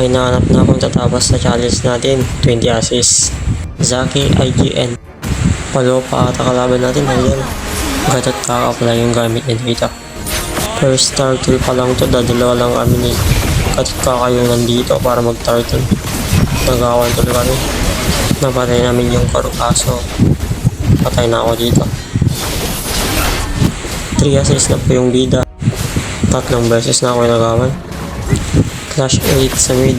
May nahanap na akong tatapos sa challenge natin, 20 assists. Zaki IGN. Palo pa ata kalaban natin, idol. Gatot kaka-apply yung gamit niya dito. First turtle pa lang to, dadalawa lang kami ni Gatot kaka yung nandito para mag-turtle. Nagawan tuloy kami. Napatay namin yung kaso patay na ako dito. 3 assists na po yung bida. 3 beses na ako nagawan. Clash 8 sa mid.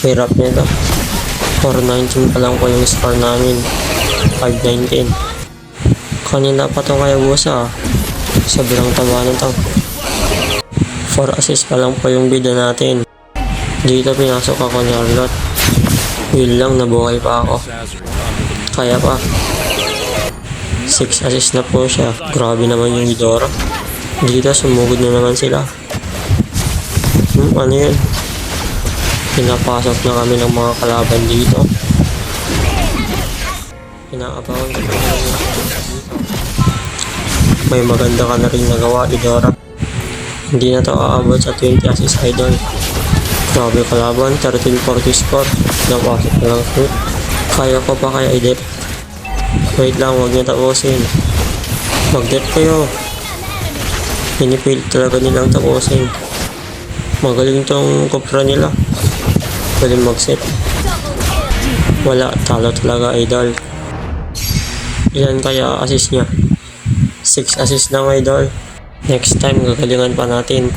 Hirap nito. 419 pa lang po yung score namin. 519. Kanina pa to kaya busa. Sobrang taba na to. 4 assists pa lang po yung bida natin. Dito pinasok ako ni Arlot. Yun lang, nabuhay pa ako. Kaya pa. 6 assists na po siya. Grabe naman yung Idora. Dito sumugod na naman sila. Ano yun? Pinapasok na kami ng mga kalaban dito. Pinaabangan ko na dito. May maganda ka na rin nagawa, Idora. Hindi na to aabot sa 20 assists, idol. Grabe kalaban, 1340 score. Napasok na lang po. Kaya ko pa kaya i-dep. Wait lang, huwag niya tapusin. Mag-dep kayo. Pinipilit talaga nilang tapusin. Magaling tong kopra nila. Galing mag-set. Wala, talo talaga, idol. Ilan kaya assist niya? 6 assist lang, idol. Next time, gagalingan pa natin.